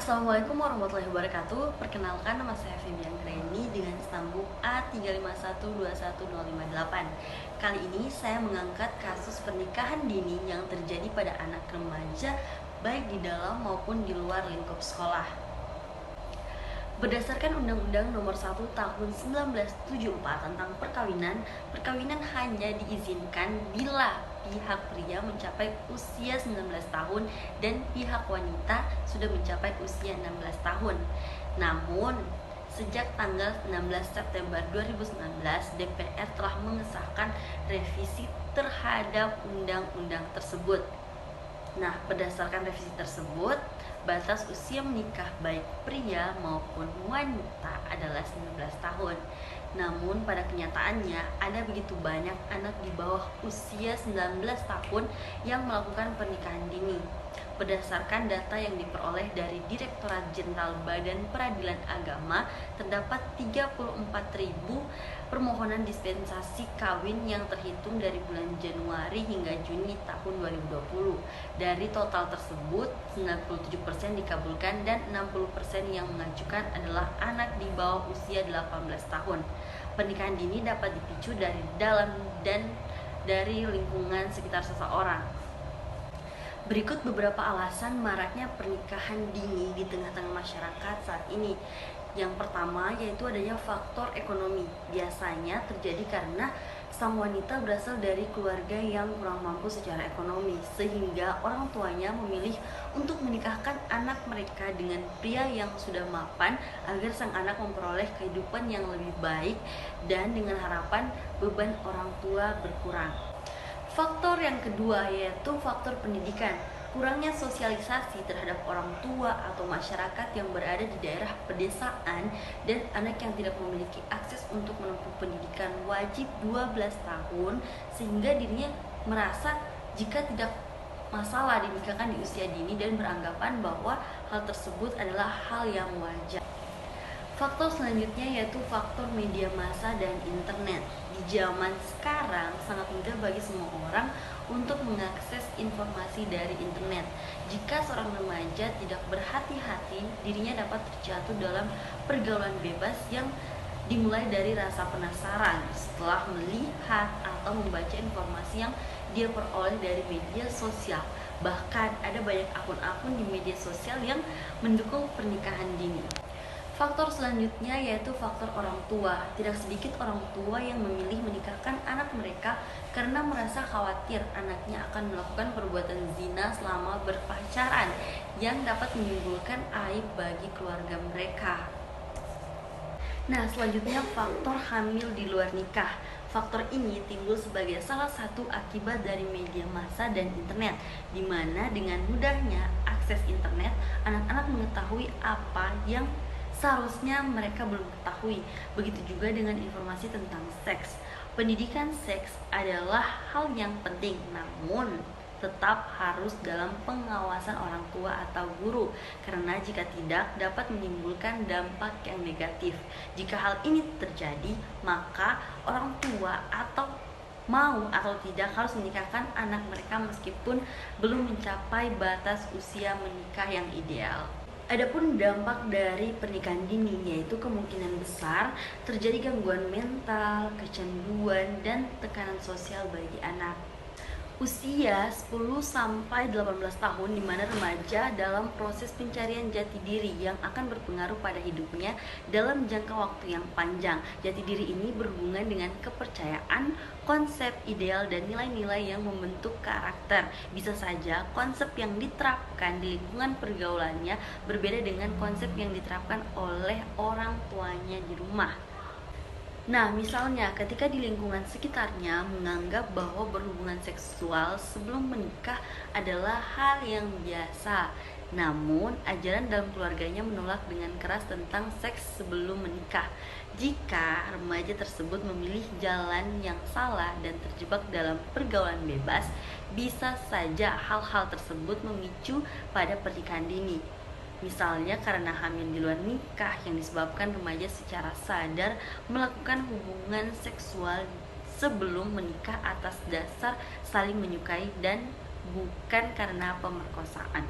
Assalamualaikum warahmatullahi wabarakatuh. Perkenalkan, nama saya Febian Greni dengan stambuk A351210558. Kali ini saya mengangkat kasus pernikahan dini yang terjadi pada anak remaja baik di dalam maupun di luar lingkup sekolah. Berdasarkan Undang-Undang Nomor 1 Tahun 1974 tentang perkawinan hanya diizinkan bila pihak pria mencapai usia 19 tahun dan pihak wanita sudah mencapai usia 16 tahun. Namun, sejak tanggal 16 September 2019, DPR telah mengesahkan revisi terhadap undang-undang tersebut. Nah, berdasarkan revisi tersebut, batas usia menikah baik pria maupun wanita adalah 19 tahun. Namun pada kenyataannya ada begitu banyak anak di bawah usia 19 tahun yang melakukan pernikahan dini. Berdasarkan data yang diperoleh dari Direktorat Jenderal Badan Peradilan Agama, terdapat 34.000 permohonan dispensasi kawin yang terhitung dari bulan Januari hingga Juni tahun 2020. Dari total tersebut, 97% dikabulkan dan 60% yang mengajukan adalah anak di bawah usia 18 tahun. Pernikahan dini dapat dipicu dari dalam dan dari lingkungan sekitar seseorang. Berikut beberapa alasan maraknya pernikahan dini di tengah-tengah masyarakat saat ini. Yang pertama yaitu adanya faktor ekonomi. Biasanya terjadi karena sang wanita berasal dari keluarga yang kurang mampu secara ekonomi, sehingga orang tuanya memilih untuk menikahkan anak mereka dengan pria yang sudah mapan agar sang anak memperoleh kehidupan yang lebih baik dan dengan harapan beban orang tua berkurang. Faktor yang kedua yaitu faktor pendidikan. Kurangnya sosialisasi terhadap orang tua atau masyarakat yang berada di daerah pedesaan dan anak yang tidak memiliki akses untuk menempuh pendidikan wajib 12 tahun sehingga dirinya merasa jika tidak masalah dinikahkan di usia dini dan beranggapan bahwa hal tersebut adalah hal yang wajar. Faktor selanjutnya yaitu faktor media massa dan internet. Di zaman sekarang sangat mudah bagi semua orang untuk mengakses informasi dari internet. Jika seorang remaja tidak berhati-hati, dirinya dapat terjatuh dalam pergaulan bebas yang dimulai dari rasa penasaran setelah melihat atau membaca informasi yang dia peroleh dari media sosial. Bahkan ada banyak akun-akun di media sosial yang mendukung pernikahan dini. Faktor selanjutnya yaitu faktor orang tua. Tidak sedikit orang tua yang memilih menikahkan anak mereka karena merasa khawatir anaknya akan melakukan perbuatan zina selama berpacaran yang dapat menimbulkan aib bagi keluarga mereka. Nah, selanjutnya faktor hamil di luar nikah. Faktor ini timbul sebagai salah satu akibat dari media massa dan internet, di mana dengan mudahnya akses internet, anak-anak mengetahui apa yang seharusnya mereka belum ketahui. Begitu juga dengan informasi tentang seks. Pendidikan seks adalah hal yang penting, namun tetap harus dalam pengawasan orang tua atau guru, karena jika tidak dapat menimbulkan dampak yang negatif. Jika hal ini terjadi, maka orang tua atau mau atau tidak harus menikahkan anak mereka meskipun belum mencapai batas usia menikah yang ideal. Adapun dampak dari pernikahan dini yaitu kemungkinan besar terjadi gangguan mental, kecanduan, dan tekanan sosial bagi anak. Usia 10 sampai 18 tahun di mana remaja dalam proses pencarian jati diri yang akan berpengaruh pada hidupnya dalam jangka waktu yang panjang. Jati diri ini berhubungan dengan kepercayaan, konsep ideal dan nilai-nilai yang membentuk karakter. Bisa saja konsep yang diterapkan di lingkungan pergaulannya berbeda dengan konsep yang diterapkan oleh orang tuanya di rumah. Nah, misalnya ketika di lingkungan sekitarnya menganggap bahwa berhubungan seksual sebelum menikah adalah hal yang biasa. Namun, ajaran dalam keluarganya menolak dengan keras tentang seks sebelum menikah. Jika remaja tersebut memilih jalan yang salah dan terjebak dalam pergaulan bebas, bisa saja hal-hal tersebut memicu pada pernikahan dini. Misalnya karena hamil di luar nikah yang disebabkan remaja secara sadar melakukan hubungan seksual sebelum menikah atas dasar saling menyukai dan bukan karena pemerkosaan.